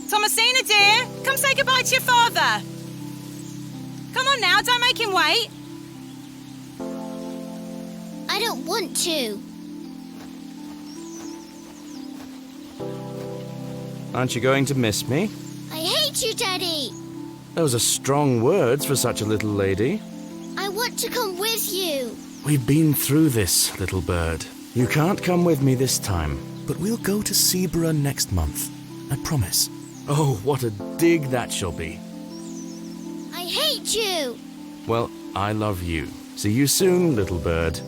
Thomasina, dear, come say goodbye to your father. Come on now, don't make him wait. I don't want to. Aren't you going to miss me? I hate you, Daddy. Those are strong words for such a little lady. I want to come with you. We've been through this, little bird. You can't come with me this time, but we'll go to Explora next month. I promise. Oh, what a dig that shall be. I hate you. Well, I love you. See you soon, little bird.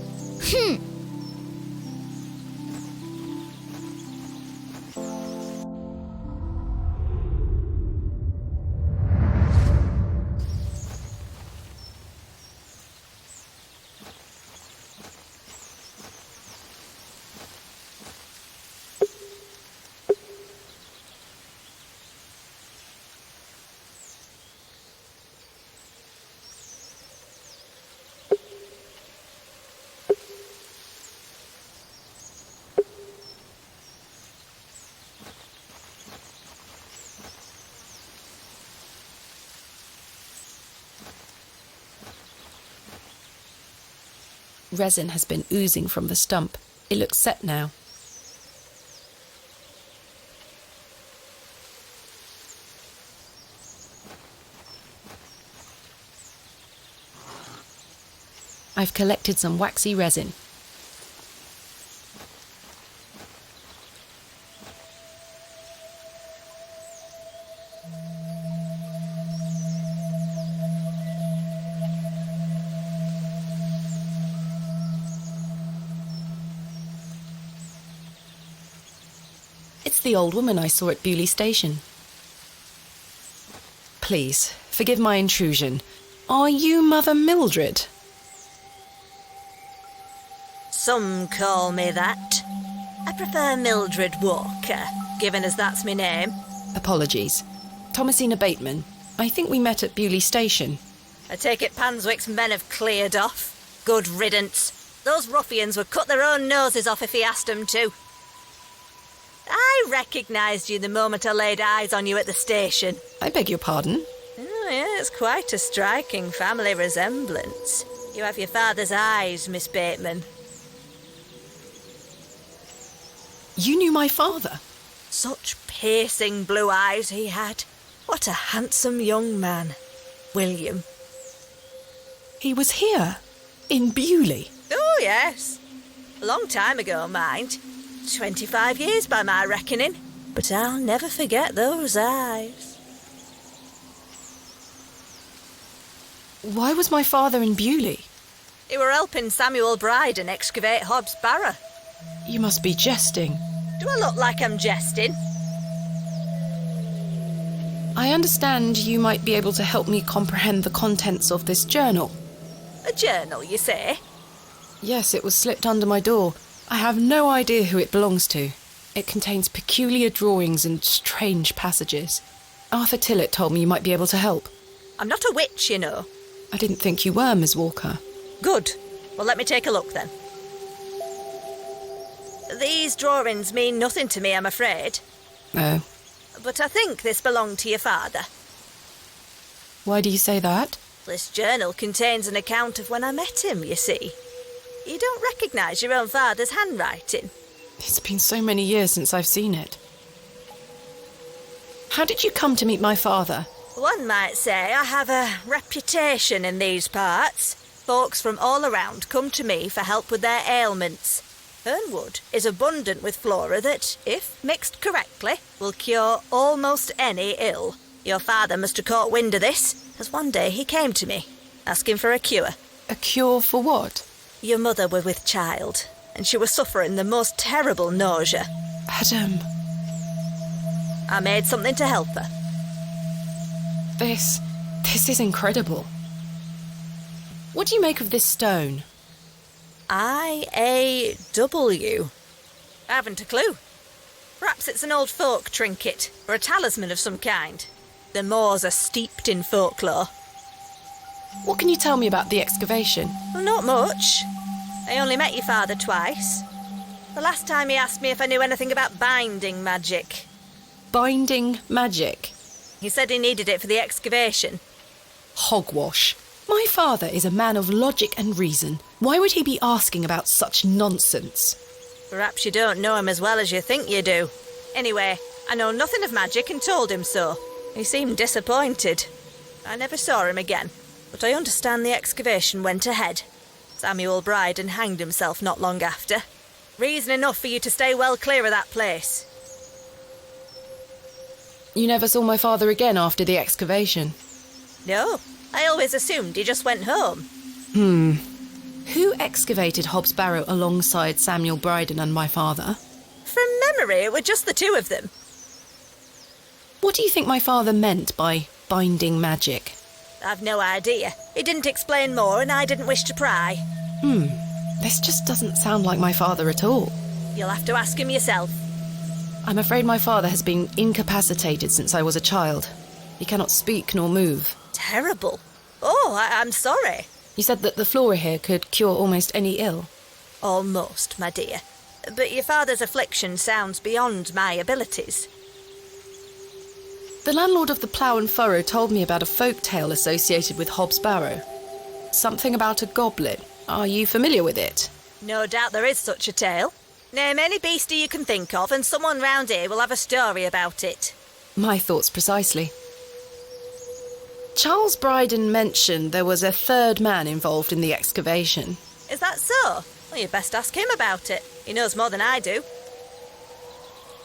Resin has been oozing from the stump. It looks set now. I've collected some waxy resin. It's the old woman I saw at Bewley Station. Please, forgive my intrusion. Are you Mother Mildred? Some call me that. I prefer Mildred Walker, given as that's my name. Apologies. Thomasina Bateman. I think we met at Bewley Station. I take it Panswick's men have cleared off. Good riddance. Those ruffians would cut their own noses off if he asked them to. I recognised you the moment I laid eyes on you at the station. I beg your pardon? Oh, yeah, it's quite a striking family resemblance. You have your father's eyes, Miss Bateman. You knew my father? Such piercing blue eyes he had. What a handsome young man. William. He was here, in Bewley. Oh, yes. A long time ago, mind. 25 years by my reckoning. But I'll never forget those eyes. Why was my father in Bewley? He were helping Samuel Bryden excavate Hobbs Barrow. You must be jesting. Do I look like I'm jesting? I understand you might be able to help me comprehend the contents of this journal. A journal, you say? Yes, it was slipped under my door. I have no idea who it belongs to. It contains peculiar drawings and strange passages. Arthur Tillett told me you might be able to help. I'm not a witch, you know. I didn't think you were, Miss Walker. Good. Well, let me take a look then. These drawings mean nothing to me, I'm afraid. Oh. But I think this belonged to your father. Why do you say that? This journal contains an account of when I met him, you see. You don't recognise your own father's handwriting. It's been so many years since I've seen it. How did you come to meet my father? One might say I have a reputation in these parts. Folks from all around come to me for help with their ailments. Hernwood is abundant with flora that, if mixed correctly, will cure almost any ill. Your father must have caught wind of this, as one day he came to me, asking for a cure. A cure for what? Your mother was with child, and she was suffering the most terrible nausea. Adam. I made something to help her. This is incredible. What do you make of this stone? I-A-W. I haven't a clue. Perhaps it's an old folk trinket, or a talisman of some kind. The moors are steeped in folklore. What can you tell me about the excavation? Well, not much. I only met your father twice. The last time he asked me if I knew anything about binding magic. binding magic. He said he needed it for the excavation. Hogwash. My father is a man of logic and reason. Why would he be asking about such nonsense? Perhaps you don't know him as well as you think you do. Anyway, I know nothing of magic and told him so. He seemed disappointed. I never saw him again, but I understand the excavation went ahead. Samuel Bryden hanged himself not long after. Reason enough for you to stay well clear of that place. You never saw my father again after the excavation? No, I always assumed he just went home. Who excavated Hobbs Barrow alongside Samuel Bryden and my father? From memory, it were just the two of them. What do you think my father meant by binding magic? I've no idea. He didn't explain more and I didn't wish to pry. This just doesn't sound like my father at all. You'll have to ask him yourself. I'm afraid my father has been incapacitated since I was a child. He cannot speak nor move. Terrible. Oh, I'm sorry. You said that the flora here could cure almost any ill. Almost, my dear. But your father's affliction sounds beyond my abilities. The landlord of the Plough and Furrow told me about a folk tale associated with Hobbs Barrow. Something about a goblin. Are you familiar with it? No doubt there is such a tale. Name any beastie you can think of and someone round here will have a story about it. My thoughts precisely. Charles Bryden mentioned there was a third man involved in the excavation. Is that so? Well, you best ask him about it. He knows more than I do.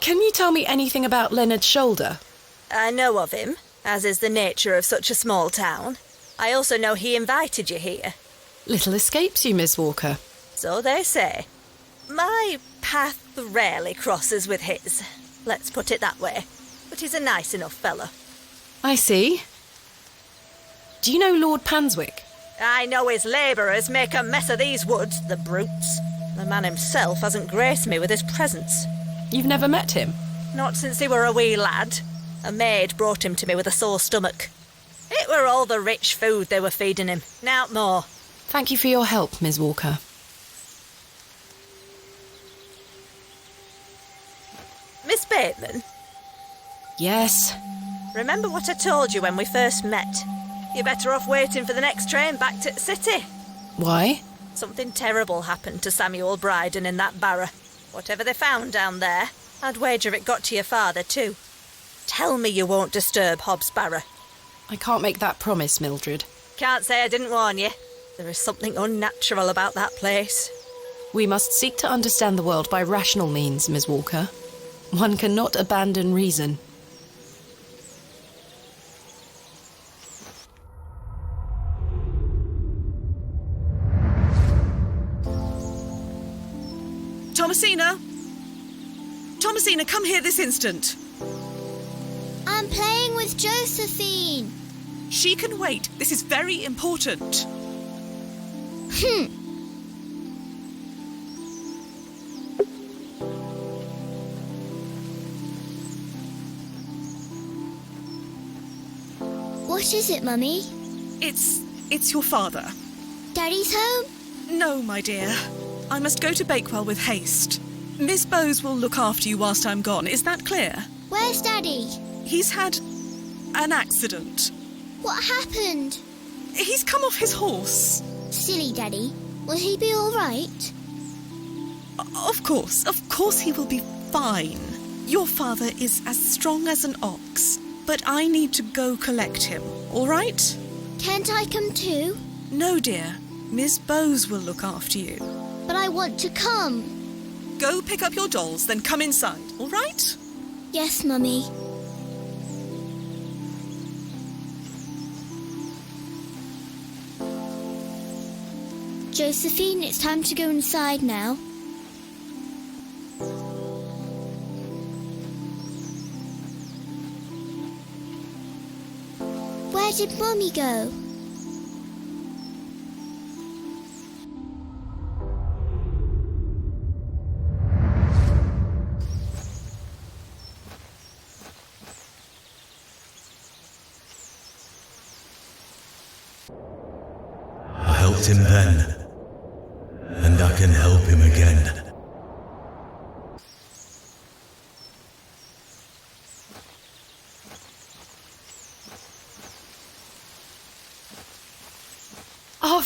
Can you tell me anything about Leonard's shoulder? I know of him, as is the nature of such a small town. I also know he invited you here. Little escapes you, Miss Walker. So they say. My path rarely crosses with his. Let's put it that way. But he's a nice enough fellow. I see. Do you know Lord Panswick? I know his labourers make a mess of these woods, the brutes. The man himself hasn't graced me with his presence. You've never met him? Not since he were a wee lad. A maid brought him to me with a sore stomach. It were all the rich food they were feeding him, nowt more. Thank you for your help, Miss Walker. Miss Bateman, Yes. remember what I told you when we first met? You're better off waiting for the next train back to the city. Why? Something terrible happened to Samuel Bryden in that Barrow. Whatever they found down there, I'd wager it got to your father too. Tell me you won't disturb Hobbs Barrow. I can't make that promise, Mildred. Can't say I didn't warn you. There is something unnatural about that place. We must seek to understand the world by rational means, Miss Walker. One cannot abandon reason. Thomasina! Thomasina, come here this instant. I'm playing with Josephine. She can wait. This is very important. What is it, Mummy? It's your father. Daddy's home? No, my dear. I must go to Bakewell with haste. Miss Bowes will look after you whilst I'm gone. Is that clear? Where's Daddy? He's had an accident. What happened? He's come off his horse. Silly Daddy. Will he be all right? Of course he will be fine. Your father is as strong as an ox, but I need to go collect him, all right? Can't I come too? No, dear. Miss Bowes will look after you. But I want to come. Go pick up your dolls, then come inside, all right? Yes, Mummy. Josephine, it's time to go inside now. Where did Mummy go? I helped him then, and I can help him again.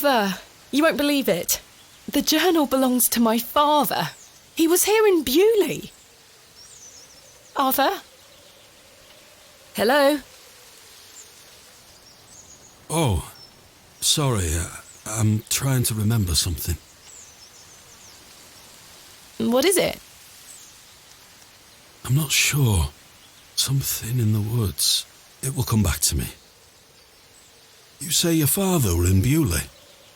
Arthur, you won't believe it. The journal belongs to my father. He was here in Bewley. Arthur? Hello? Oh, sorry. I'm trying to remember something. What is it? I'm not sure. Something in the woods. It will come back to me. You say your father were in Bewley?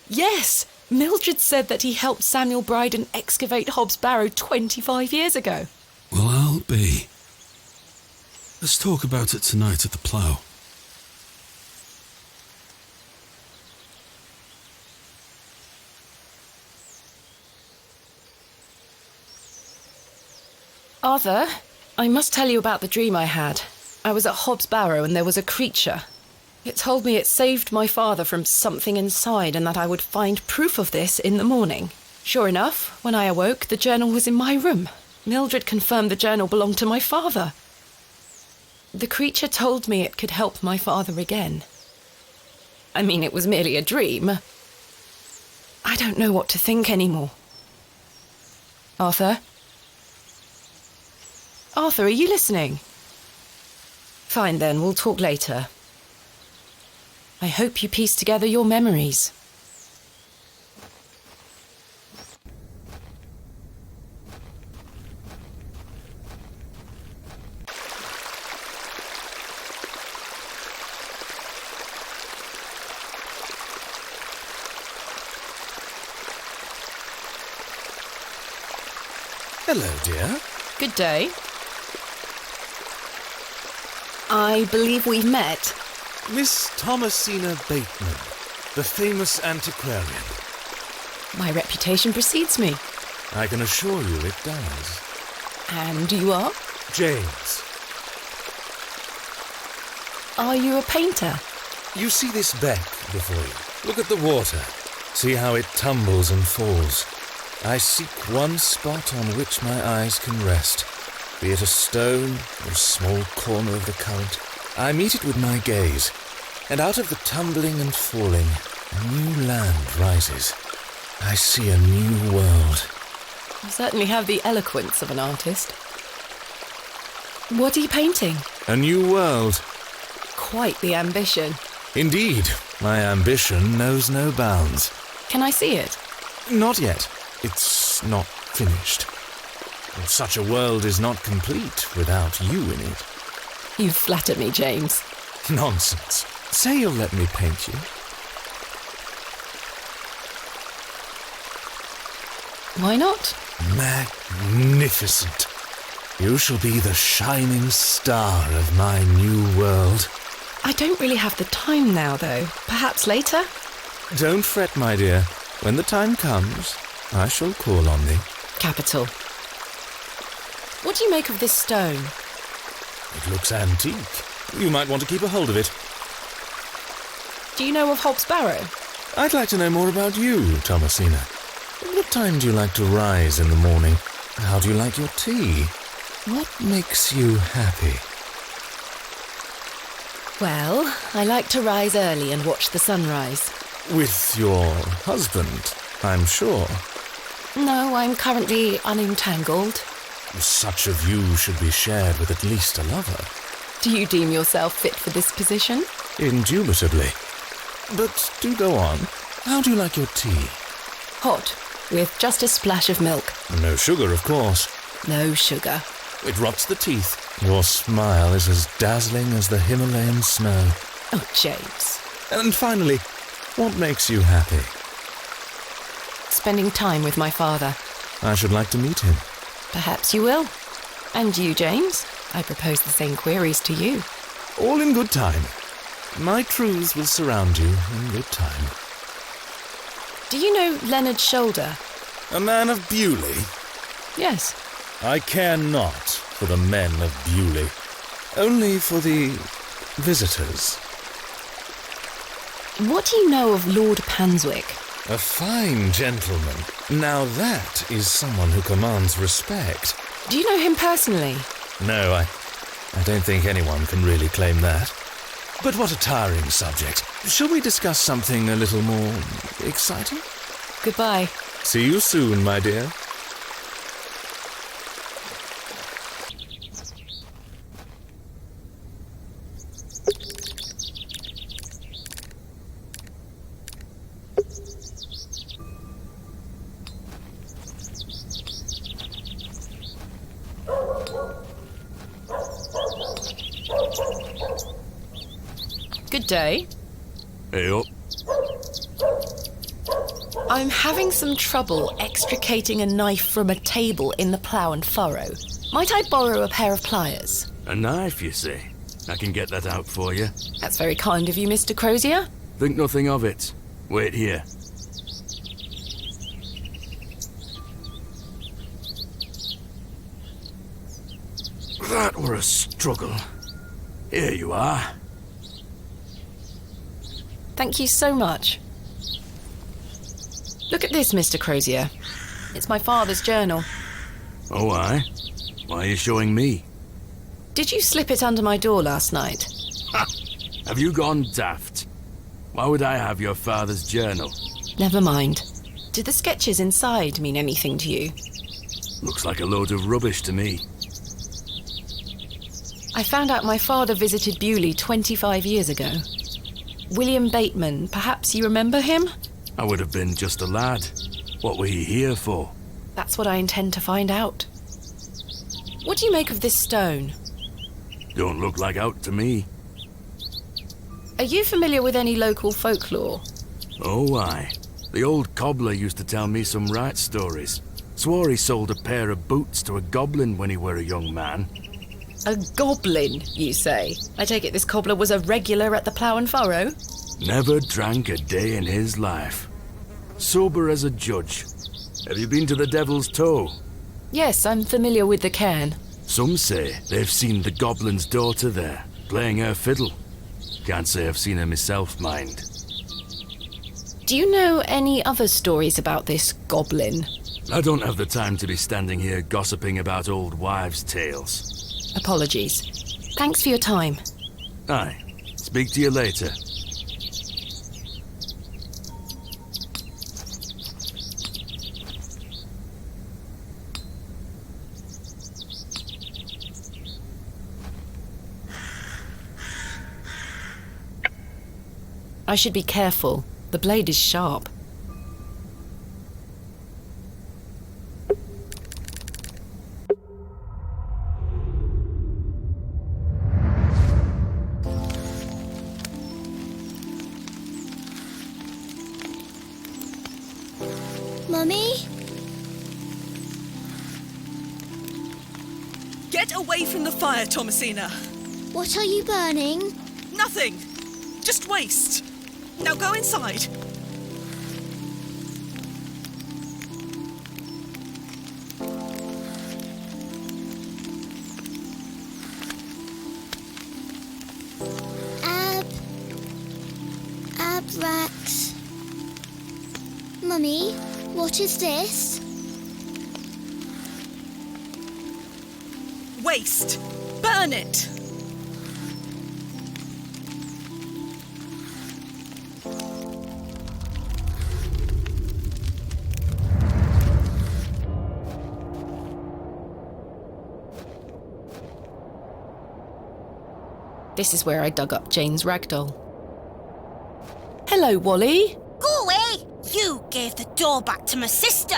Yes! Mildred said that he helped Samuel Bryden excavate Hobbs Barrow 25 years ago. Well, I'll be. Let's talk about it tonight at the plough. Arthur, I must tell you about the dream I had. I was at Hobbs Barrow and there was a creature. It told me it saved my father from something inside and that I would find proof of this in the morning. Sure enough, when I awoke, the journal was in my room. Mildred confirmed the journal belonged to my father. The creature told me it could help my father again. I mean, it was merely a dream. I don't know what to think anymore. Arthur? Arthur, are you listening? Fine then, we'll talk later. I hope you piece together your memories. Hello, dear. Good day. I believe we've met. Miss Thomasina Bateman, the famous antiquarian. My reputation precedes me. I can assure you it does. And you are? James. Are you a painter? You see this beck before you. Look at the water. See how it tumbles and falls. I seek one spot on which my eyes can rest, be it a stone or a small corner of the current. I meet it with my gaze, and out of the tumbling and falling, a new land rises. I see a new world. You certainly have the eloquence of an artist. What are you painting? A new world. Quite the ambition. Indeed, my ambition knows no bounds. Can I see it? Not yet. It's not finished. And such a world is not complete without you in it. You flatter me, James. Nonsense. Say you'll let me paint you. Why not? Magnificent. You shall be the shining star of my new world. I don't really have the time now, though. Perhaps later? Don't fret, my dear. When the time comes, I shall call on thee. Capital. What do you make of this stone? It looks antique. You might want to keep a hold of it. Do you know of Hobbs Barrow? I'd like to know more about you, Thomasina. What time do you like to rise in the morning? How do you like your tea? What makes you happy? Well, I like to rise early and watch the sunrise. With your husband, I'm sure. No, I'm currently unentangled. Such a view should be shared with at least a lover. Do you deem yourself fit for this position? Indubitably. But do go on. How do you like your tea? Hot, with just a splash of milk. No sugar, of course. No sugar. It rots the teeth. Your smile is as dazzling as the Himalayan snow. Oh, James. And finally, what makes you happy? Spending time with my father. I should like to meet him. Perhaps you will. And you, James? I propose the same queries to you. All in good time. My truths will surround you in good time. Do you know Leonard Shoulder? A man of Bewley? Yes. I care not for the men of Bewley. Only for the visitors. What do you know of Lord Panswick? A fine gentleman. Now that is someone who commands respect. Do you know him personally? No, I don't think anyone can really claim that. But what a tiring subject. Shall we discuss something a little more exciting? Goodbye. See you soon, my dear. Good day. Hey up. I'm having some trouble extricating a knife from a table in the plough and furrow. Might I borrow a pair of pliers? A knife, you say? I can get that out for you. That's very kind of you, Mr. Crozier. Think nothing of it. Wait here. That were a struggle. Here you are. Thank you so much. Look at this, Mr. Crozier. It's my father's journal. Oh, aye? Why are you showing me? Did you slip it under my door last night? Ha! Have you gone daft? Why would I have your father's journal? Never mind. Did the sketches inside mean anything to you? Looks like a load of rubbish to me. I found out my father visited Bewley 25 years ago. William Bateman, perhaps you remember him? I would have been just a lad. What were he here for? That's what I intend to find out. What do you make of this stone? Don't look like out to me. Are you familiar with any local folklore? Oh, aye. The old cobbler used to tell me some right stories. Swore he sold a pair of boots to a goblin when he were a young man. A goblin, you say? I take it this cobbler was a regular at the Plough and Furrow? Never drank a day in his life. Sober as a judge. Have you been to the Devil's Toe? Yes, I'm familiar with the cairn. Some say they've seen the goblin's daughter there, playing her fiddle. Can't say I've seen her myself, mind. Do you know any other stories about this goblin? I don't have the time to be standing here gossiping about old wives' tales. Apologies. Thanks for your time. Aye. Speak to you later. I should be careful. The blade is sharp. Mummy? Get away from the fire, Thomasina. What are you burning? Nothing. Just waste. Now go inside. Abrax. Mummy, what is this? Waste. Burn it. This is where I dug up Jane's ragdoll. Hello, Wally. Go away! You gave the doll back to my sister.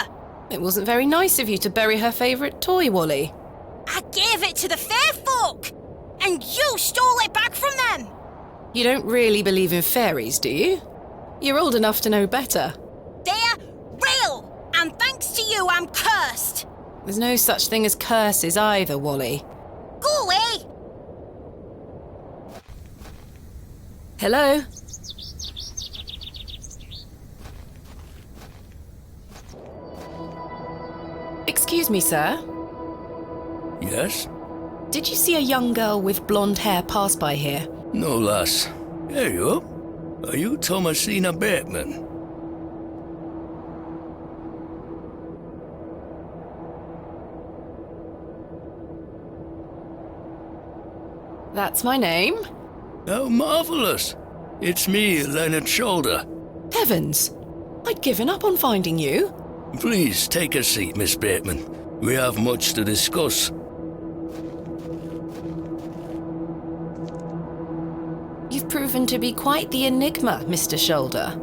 It wasn't very nice of you to bury her favourite toy, Wally. I gave it to the fair folk, and you stole it back from them. You don't really believe in fairies, do you? You're old enough to know better. They're real, and thanks to you, I'm cursed. There's no such thing as curses either, Wally. Go away! Hello? Excuse me, sir. Yes? Did you see a young girl with blonde hair pass by here? No, lass. Here you are. Are you Thomasina Bateman? That's my name. How marvellous! It's me, Leonard Shoulder. Heavens! I'd given up on finding you. Please take a seat, Miss Bateman. We have much to discuss. You've proven to be quite the enigma, Mr. Shoulder.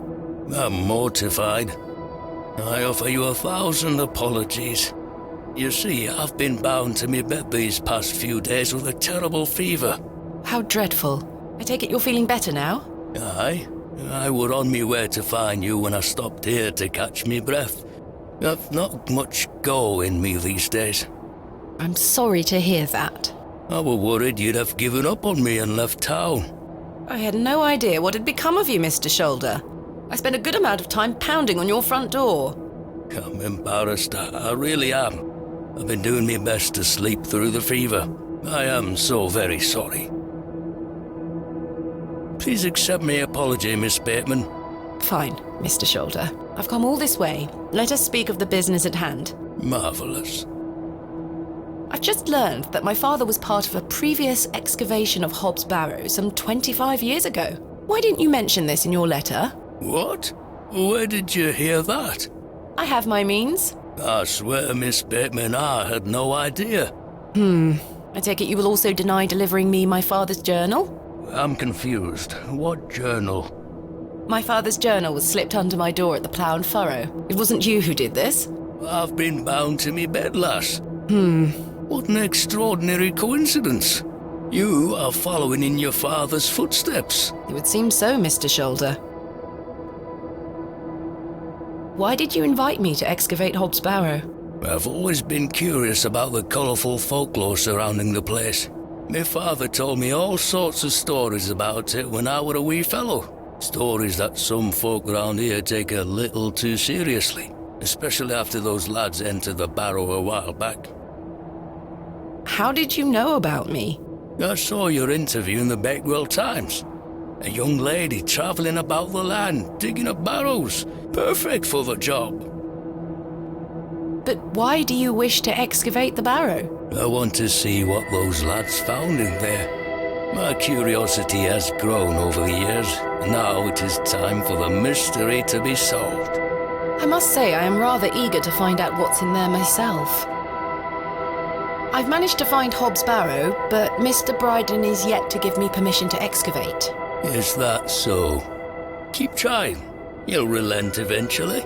I'm mortified. I offer you 1,000 apologies. You see, I've been bound to me bed these past few days with a terrible fever. How dreadful. I take it you're feeling better now? Aye. I were on me way to find you when I stopped here to catch me breath. I've not much go in me these days. I'm sorry to hear that. I were worried you'd have given up on me and left town. I had no idea what had become of you, Mr. Shoulder. I spent a good amount of time pounding on your front door. I'm embarrassed, I really am. I've been doing my best to sleep through the fever. I am so very sorry. Please accept my apology, Miss Bateman. Fine, Mr. Shoulder. I've come all this way. Let us speak of the business at hand. Marvellous. I've just learned that my father was part of a previous excavation of Hobbs Barrow some 25 years ago. Why didn't you mention this in your letter? What? Where did you hear that? I have my means. I swear, Miss Bateman, I had no idea. I take it you will also deny delivering me my father's journal? I'm confused. What journal? My father's journal was slipped under my door at the Plough and Furrow. It wasn't you who did this. I've been bound to me bed, lass. What an extraordinary coincidence. You are following in your father's footsteps. It would seem so, Mr. Shoulder. Why did you invite me to excavate Hobbs Barrow? I've always been curious about the colourful folklore surrounding the place. My father told me all sorts of stories about it when I were a wee fellow. Stories that some folk around here take a little too seriously, especially after those lads entered the Barrow a while back. How did you know about me? I saw your interview in the Bakewell Times. A young lady travelling about the land, digging up barrows. Perfect for the job. But why do you wish to excavate the barrow? I want to see what those lads found in there. My curiosity has grown over the years, and now it is time for the mystery to be solved. I must say I am rather eager to find out what's in there myself. I've managed to find Hobbs Barrow, but Mr. Bryden is yet to give me permission to excavate. Is that so? Keep trying. He'll relent eventually.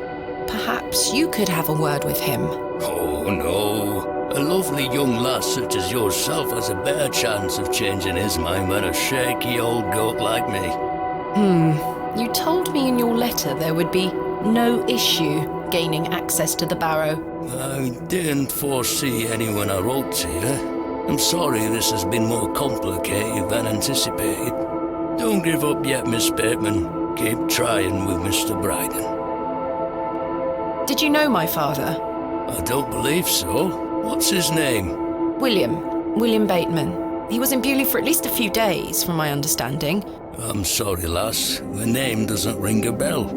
Perhaps you could have a word with him. Oh, no. A lovely young lass such as yourself has a better chance of changing his mind than a shaky old goat like me. You told me in your letter there would be no issue gaining access to the barrow. I didn't foresee any when I wrote to you. I'm sorry this has been more complicated than anticipated. Don't give up yet, Miss Bateman. Keep trying with Mr. Bryden. Did you know my father? I don't believe so. What's his name? William Bateman. He was in Bewley for at least a few days, from my understanding. I'm sorry, lass. The name doesn't ring a bell.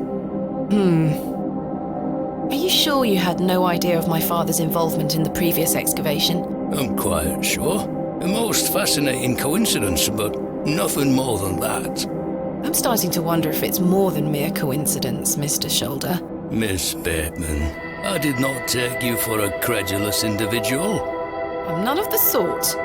Are you sure you had no idea of my father's involvement in the previous excavation? I'm quite sure. A most fascinating coincidence, but nothing more than that. I'm starting to wonder if it's more than mere coincidence, Mr. Shoulder. Miss Bateman, I did not take you for a credulous individual. I'm none of the sort.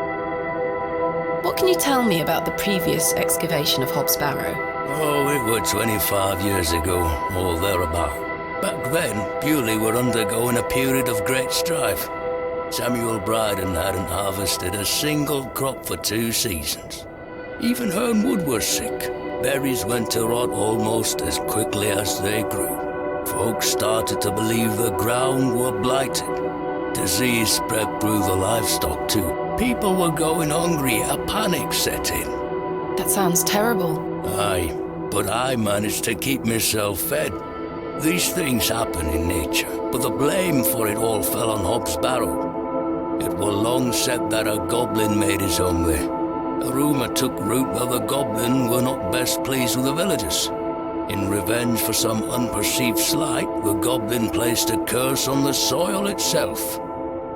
What can you tell me about the previous excavation of Hobbs Barrow? Oh, it were 25 years ago, or thereabout. Back then, Bewley were undergoing a period of great strife. Samuel Bryden hadn't harvested a single crop for 2 seasons. Even Hernwood was sick. Berries went to rot almost as quickly as they grew. Folks started to believe the ground were blighted. Disease spread through the livestock too. People were going hungry, a panic set in. That sounds terrible. Aye, but I managed to keep myself fed. These things happen in nature, but the blame for it all fell on Hobbs Barrow. It was long said that a goblin made his home there. A rumour took root that the goblin were not best pleased with the villagers. In revenge for some unperceived slight, the goblin placed a curse on the soil itself.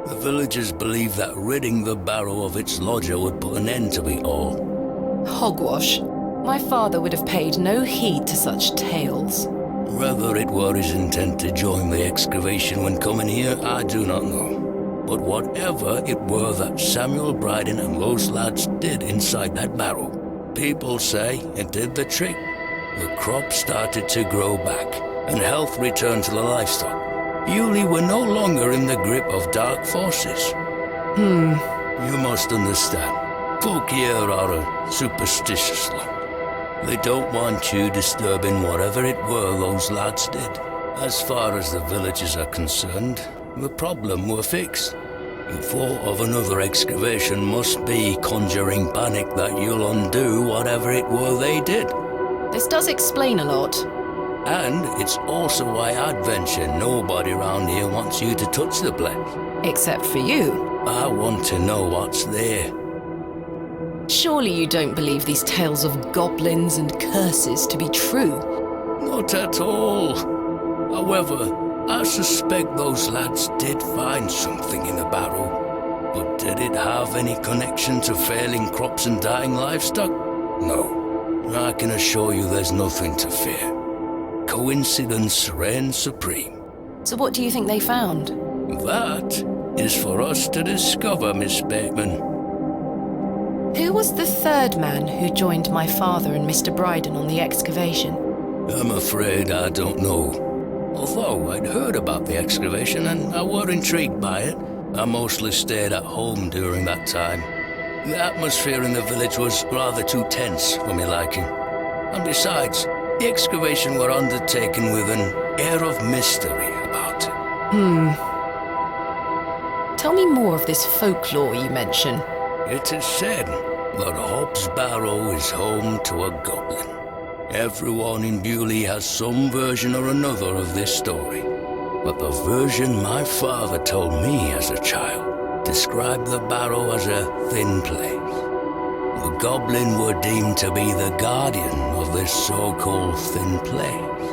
The villagers believed that ridding the barrow of its lodger would put an end to it all. Hogwash. My father would have paid no heed to such tales. Whether it were his intent to join the excavation when coming here, I do not know. But whatever it were that Samuel Bryden and those lads did inside that barrow, people say it did the trick. The crops started to grow back, and health returned to the livestock. Bewley were no longer in the grip of dark forces. You must understand, folk here are a superstitious lot. They don't want you disturbing whatever it were those lads did. As far as the villages are concerned, the problem were fixed. The thought of another excavation must be conjuring panic that you'll undo whatever it were they did. This does explain a lot. And it's also why I'd venture nobody round here wants you to touch the place. Except for you. I want to know what's there. Surely you don't believe these tales of goblins and curses to be true? Not at all. However, I suspect those lads did find something in the barrow. But did it have any connection to failing crops and dying livestock? No. I can assure you there's nothing to fear. Coincidence reigns supreme. So what do you think they found? That is for us to discover, Miss Bateman. Who was the third man who joined my father and Mr. Bryden on the excavation? I'm afraid I don't know. Although I'd heard about the excavation and I were intrigued by it, I mostly stayed at home during that time. The atmosphere in the village was rather too tense for me liking. And besides, the excavation were undertaken with an air of mystery about it. Tell me more of this folklore you mention. It is said that Hobbs Barrow is home to a goblin. Everyone in Bewley has some version or another of this story. But the version my father told me as a child described the barrow as a thin place. The goblin were deemed to be the guardian of this so-called thin place.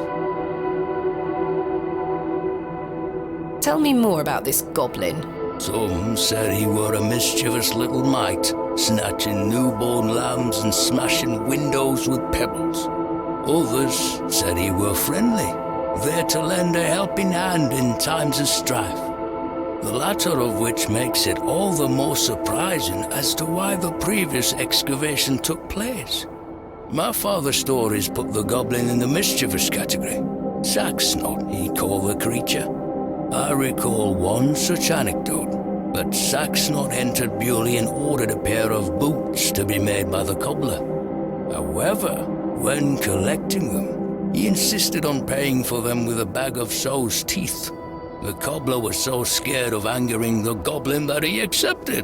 Tell me more about this goblin. Some said he were a mischievous little mite, snatching newborn lambs and smashing windows with pebbles. Others said he were friendly, there to lend a helping hand in times of strife. The latter of which makes it all the more surprising as to why the previous excavation took place. My father's stories put the goblin in the mischievous category. Saxnot, he called the creature. I recall one such anecdote, that Saxnot entered Bewley and ordered a pair of boots to be made by the cobbler. However, when collecting them, he insisted on paying for them with a bag of sow's teeth. The cobbler was so scared of angering the goblin that he accepted.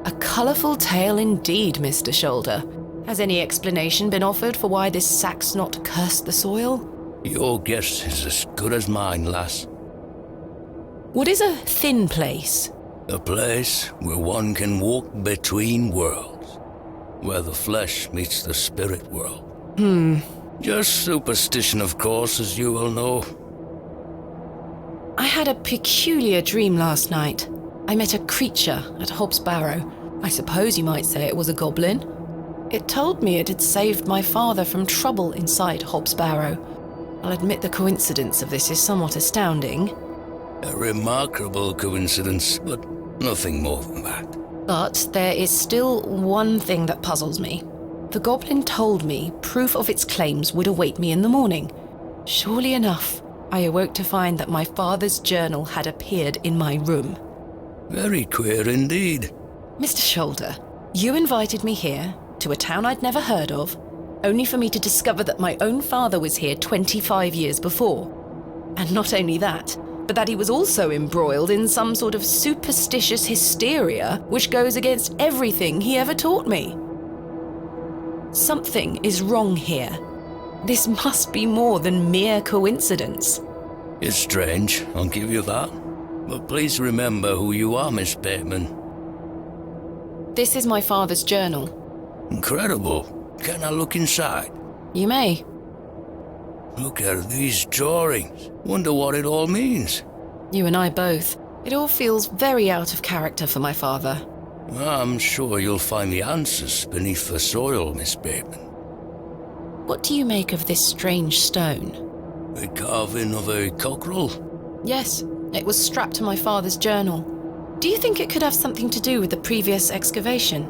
A colourful tale indeed, Mr. Shoulder. Has any explanation been offered for why this Saxnot cursed the soil? Your guess is as good as mine, lass. What is a thin place? A place where one can walk between worlds, where the flesh meets the spirit world. Just superstition, of course, as you will know. I had a peculiar dream last night. I met a creature at Hobbs Barrow. I suppose you might say it was a goblin. It told me it had saved my father from trouble inside Hobbs Barrow. I'll admit the coincidence of this is somewhat astounding. A remarkable coincidence, but nothing more than that. But there is still one thing that puzzles me. The goblin told me proof of its claims would await me in the morning. Surely enough, I awoke to find that my father's journal had appeared in my room. Very queer indeed. Mr. Shoulder, you invited me here, to a town I'd never heard of, only for me to discover that my own father was here 25 years before. And not only that, but that he was also embroiled in some sort of superstitious hysteria which goes against everything he ever taught me. Something is wrong here. This must be more than mere coincidence. It's strange, I'll give you that. But please remember who you are, Miss Bateman. This is my father's journal. Incredible. Can I look inside? You may. Look at these drawings. Wonder what it all means. You and I both. It all feels very out of character for my father. I'm sure you'll find the answers beneath the soil, Miss Bateman. What do you make of this strange stone? A carving of a cockerel? Yes, it was strapped to my father's journal. Do you think it could have something to do with the previous excavation?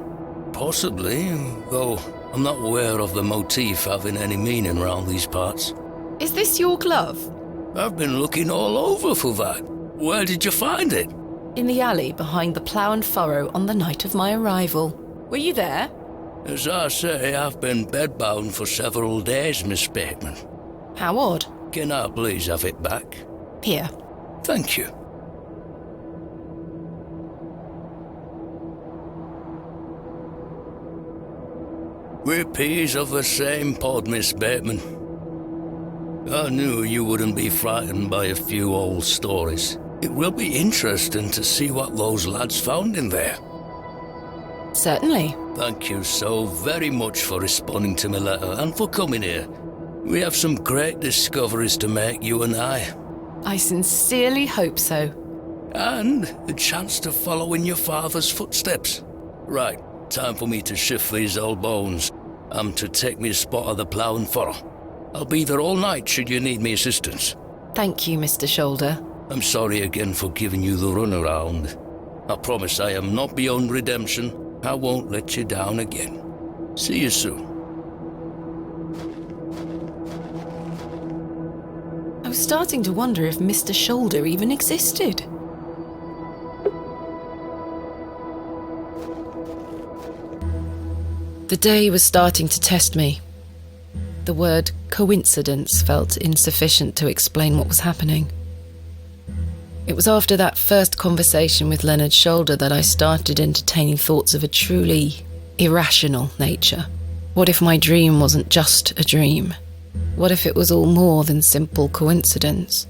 Possibly, though I'm not aware of the motif having any meaning around these parts. Is this your glove? I've been looking all over for that. Where did you find it? In the alley behind the plough and furrow on the night of my arrival. Were you there? As I say, I've been bedbound for several days, Miss Bateman. How odd. Can I please have it back? Here. Thank you. We're peas of the same pod, Miss Bateman. I knew you wouldn't be frightened by a few old stories. It will be interesting to see what those lads found in there. Certainly. Thank you so very much for responding to my letter and for coming here. We have some great discoveries to make, you and I. I sincerely hope so. And a chance to follow in your father's footsteps. Right, time for me to shift these old bones. I'm to take me a spot of the plough and furrow. I'll be there all night should you need me assistance. Thank you, Mr. Shoulder. I'm sorry again for giving you the runaround. I promise I am not beyond redemption. I won't let you down again. See you soon. I was starting to wonder if Mr. Shoulder even existed. The day was starting to test me. The word coincidence felt insufficient to explain what was happening. It was after that first conversation with Leonard Shoulder that I started entertaining thoughts of a truly irrational nature. What if my dream wasn't just a dream? What if it was all more than simple coincidence?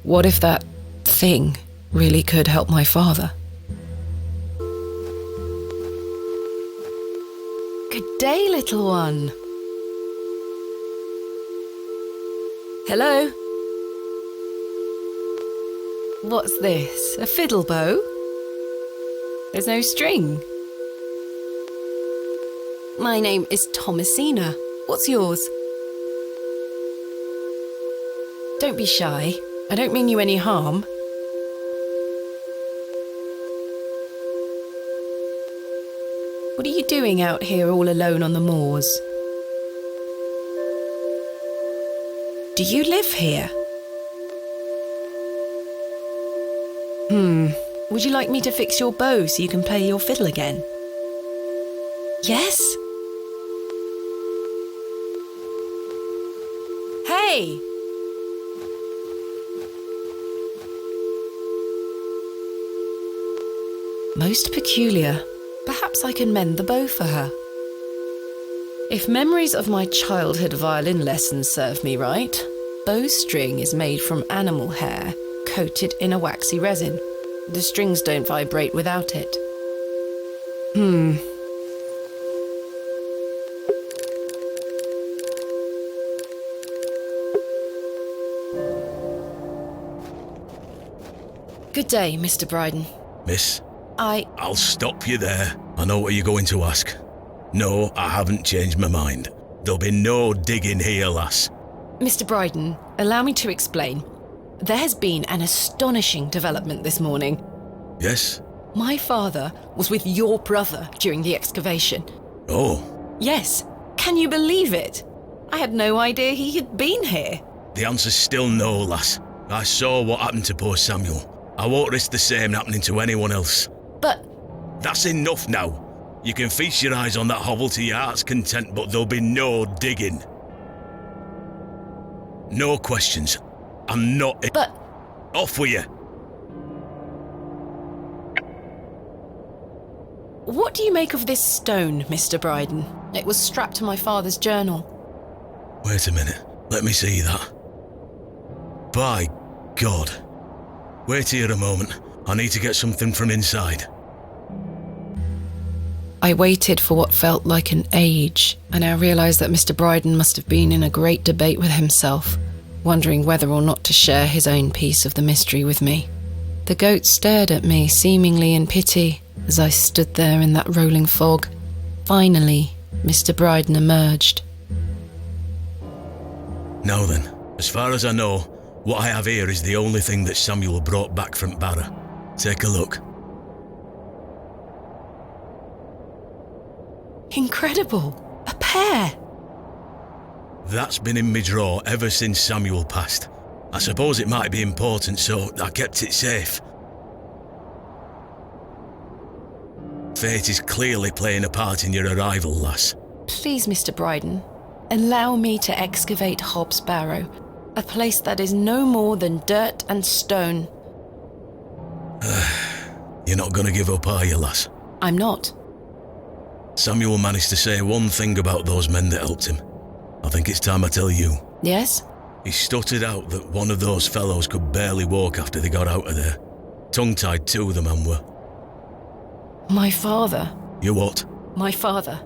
What if that thing really could help my father? Good day, little one. Hello? What's this? A fiddle bow? There's no string. My name is Thomasina. What's yours? Don't be shy. I don't mean you any harm. What are you doing out here all alone on the moors? Do you live here? Would you like me to fix your bow so you can play your fiddle again? Yes? Hey! Most peculiar. Perhaps I can mend the bow for her. If memories of my childhood violin lessons serve me right, bowstring is made from animal hair coated in a waxy resin. The strings don't vibrate without it. Good day, Mr. Bryden. Miss? I'll stop you there. I know what you're going to ask. No, I haven't changed my mind. There'll be no digging here, lass. Mr. Bryden, allow me to explain. There has been an astonishing development this morning. Yes? My father was with your brother during the excavation. Oh. Yes. Can you believe it? I had no idea he had been here. The answer's still no, lass. I saw what happened to poor Samuel. I won't risk the same happening to anyone else. But... That's enough now. You can feast your eyes on that hovel to your heart's content, but there'll be no digging. No questions. I'm not... But... Off with you. What do you make of this stone, Mr. Bryden? It was strapped to my father's journal. Wait a minute. Let me see that. By God. Wait here a moment. I need to get something from inside. I waited for what felt like an age, and I realised that Mr. Bryden must have been in a great debate with himself, wondering whether or not to share his own piece of the mystery with me. The goat stared at me, seemingly in pity, as I stood there in that rolling fog. Finally, Mr. Bryden emerged. Now then, as far as I know, what I have here is the only thing that Samuel brought back from Barrow. Take a look. Incredible! A pear! That's been in my drawer ever since Samuel passed. I suppose it might be important, so I kept it safe. Fate is clearly playing a part in your arrival, lass. Please, Mr. Bryden, allow me to excavate Hobbs Barrow, a place that is no more than dirt and stone. You're not gonna give up, are you, lass? I'm not. Samuel managed to say one thing about those men that helped him. I think it's time I tell you. Yes? He stuttered out that one of those fellows could barely walk after they got out of there. Tongue-tied too, the man were. My father. You what? My father.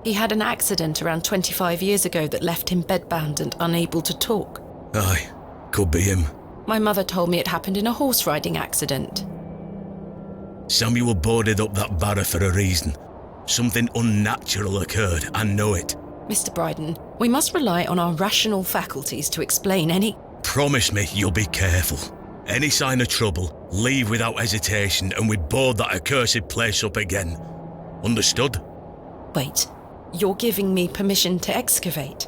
He had an accident around 25 years ago that left him bedbound and unable to talk. Aye, could be him. My mother told me it happened in a horse riding accident. Samuel boarded up that barrow for a reason. Something unnatural occurred, I know it. Mr. Bryden, we must rely on our rational faculties to explain any... Promise me you'll be careful. Any sign of trouble, leave without hesitation and we board that accursed place up again. Understood? Wait, you're giving me permission to excavate?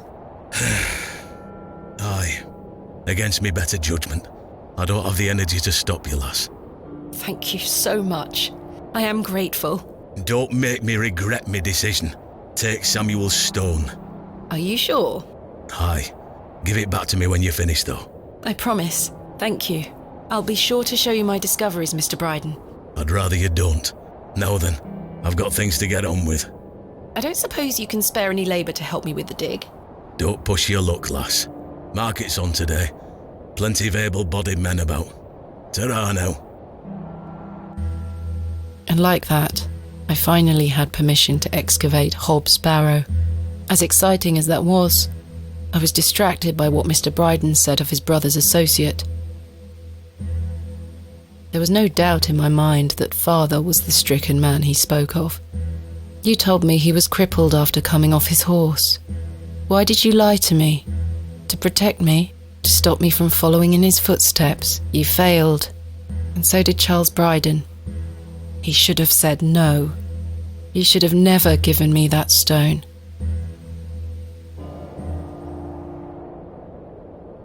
Aye. Against me better judgment. I don't have the energy to stop you, lass. Thank you so much. I am grateful. Don't make me regret my decision. Take Samuel's stone. Are you sure? Aye. Give it back to me when you're finished, though. I promise. Thank you. I'll be sure to show you my discoveries, Mr. Bryden. I'd rather you don't. Now then, I've got things to get on with. I don't suppose you can spare any labour to help me with the dig? Don't push your luck, lass. Market's on today. Plenty of able-bodied men about. Ta-ra now. And like that, I finally had permission to excavate Hobbs Barrow. As exciting as that was, I was distracted by what Mr. Bryden said of his brother's associate. There was no doubt in my mind that father was the stricken man he spoke of. You told me he was crippled after coming off his horse. Why did you lie to me? To protect me? To stop me from following in his footsteps? You failed. And so did Charles Bryden. He should have said no. You should have never given me that stone.